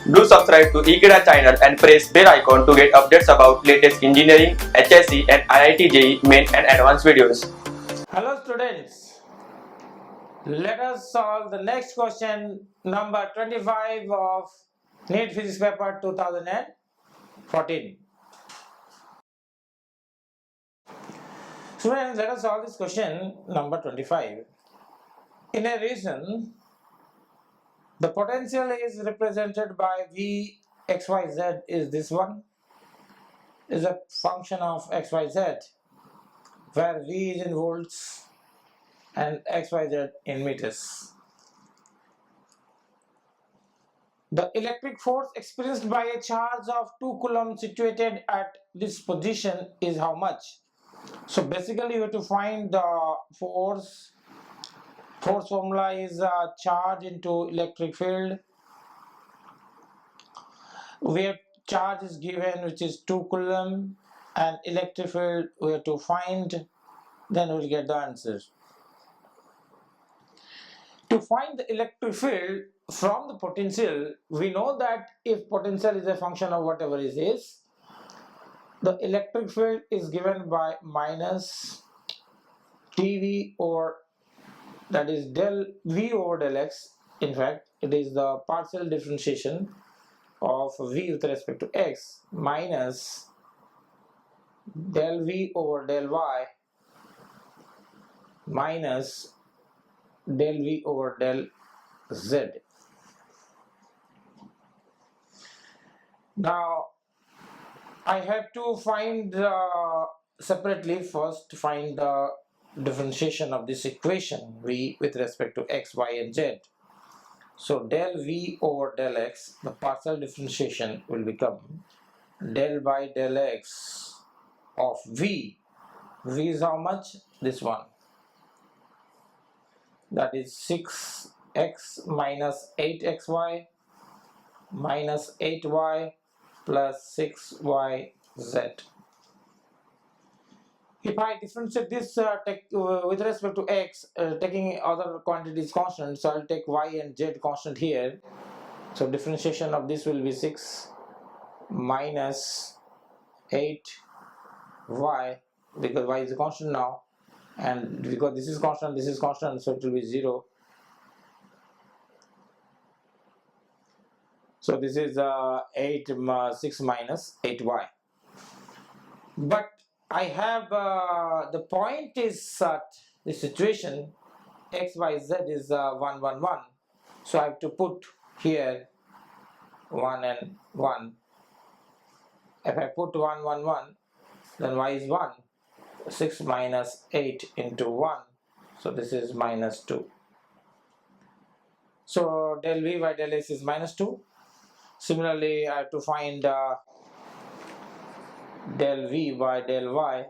Do subscribe to Ekeeda channel and press bell icon to get updates about latest engineering, HSC and IIT JEE main and advanced videos. Hello students, let us solve the next question number 25 of NEET Physics paper 2014. Students, let us solve this question number 25. In a region, the potential is represented by V xyz is this one, is a function of xyz where V is in volts and xyz in meters. The electric force experienced by a charge of 2 coulombs situated at this position is how much? So basically you have to find the force. Force formula is charge into electric field, where charge is given which is 2 coulomb, and electric field we have to find, then we'll get the answer. To find the electric field from the potential, we know that if potential is a function of whatever it is, the electric field is given by minus dV over, that is del V over del x. In fact, it is the partial differentiation of V with respect to x minus del V over del y minus del V over del z. Now I have to find separately first find the differentiation of this equation V with respect to x, y and z. So del V over del x, the partial differentiation will become del by del x of V. V is how much? This one. That is 6x minus 8xy minus 8y plus 6yz. If I differentiate this with respect to x, taking other quantities constant, so I'll take y and z constant here. So differentiation of this will be 6 minus 8y, because y is a constant now, and because this is constant, so it will be 0. So this is 6 minus 8y. But I have the point is such, the situation x, y, z is 1, 1, 1. So I have to put here 1 and 1. If I put 1, 1, 1, then y is 1. 6 minus 8 into 1. So this is minus 2. So del v by del x is minus 2. Similarly, I have to find del v by del y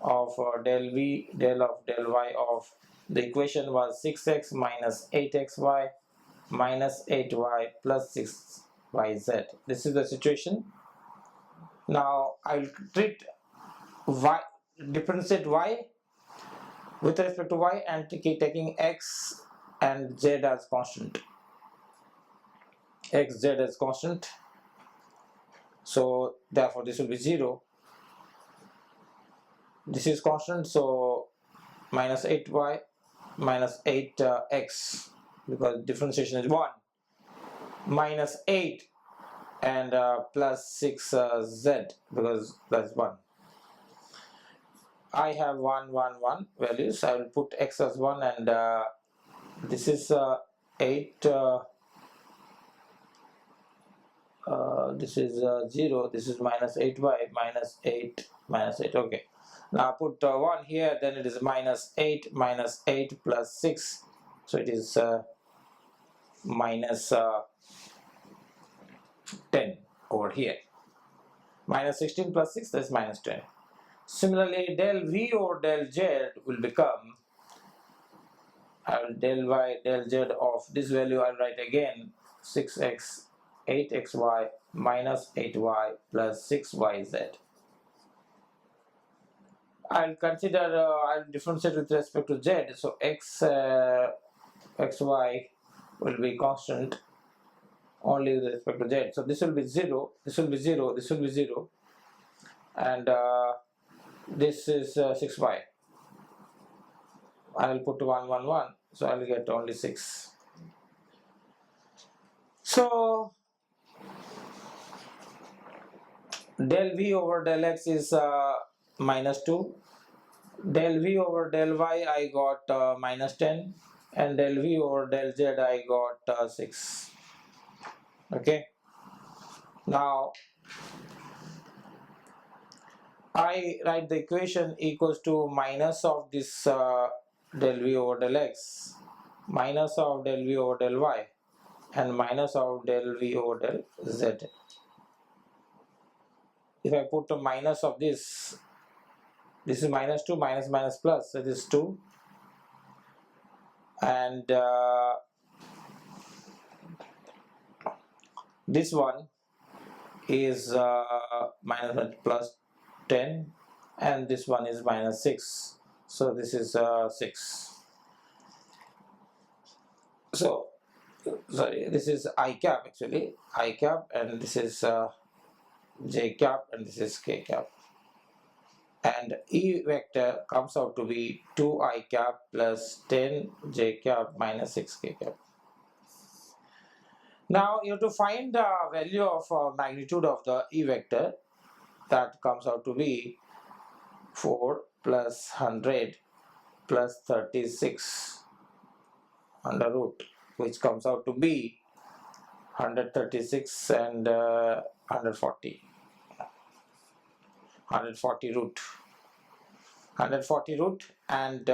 of del v del of del y of, the equation was 6x minus 8xy minus 8y plus 6yz. This is the situation. Now I'll treat y, differentiate y with respect to y and taking x and z as constant. X, z as constant. So therefore this will be 0. This is constant, so minus 8y minus 8x, because differentiation is 1, minus 8 and plus 6z, because that's 1. I have 1, 1, 1 values. I will put x as 1, and this is 8, this is 0, this is minus 8y, minus 8, minus 8, okay. Now put 1 here, then it is minus 8 plus 6, so it is minus 10 over here. Minus 16 plus 6, that is minus 10. Similarly, del v over del z will become, del y del z of this value I'll write again, 6x 8xy minus 8y plus 6yz. I'll consider, I'll differentiate with respect to z, so xy will be constant, only with respect to z. So this will be 0, this will be 0, this will be 0, and this is 6 pi. I will put 1 1 1, so I will get only 6. So del v over del x is minus 2, del v over del y I got minus 10, and del v over del z I got 6. Okay, now I write the equation equals to minus of this del v over del x, minus of del v over del y, and minus of del v over del z. If I put a minus of this is minus 2, minus minus plus, so this is 2, and this one is minus plus 10, and this one is minus 6, so this is 6. So sorry, this is I cap, actually I cap, and this is j cap, and this is k cap, and E vector comes out to be 2I cap plus 10 j cap minus 6 k cap. Now you have to find the value of magnitude of the E vector. That comes out to be 4 plus 100 plus 36 under root, which comes out to be 136 and 140 root, 140 root, and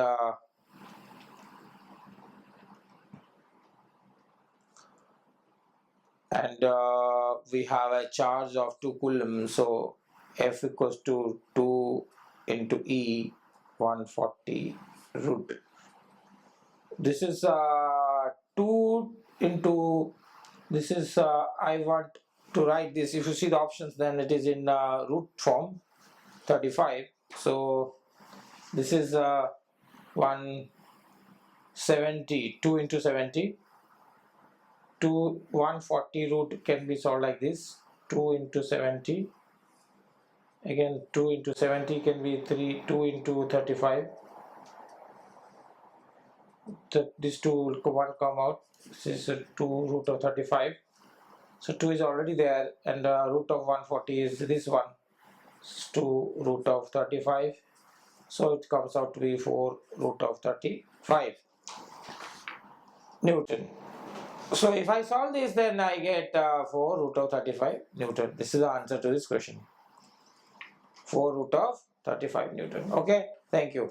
we have a charge of 2 coulomb, so F equals to 2 into E 140 root. This is 2 into, this is I want to write this, if you see the options, then it is in root form 35, so this is 170, 2 into 70, 140 root can be solved like this, 2 into 70, again 2 into 70 can be 2 into 35, this 2 will one come out, this is 2 root of 35, so 2 is already there, and root of 140 is this one, 2 root of 35, so it comes out to be 4 root of 35 Newton. So if I solve this, then I get 4 root of 35 Newton. This is the answer to this question, 4 root of 35 Newton. Okay, thank you.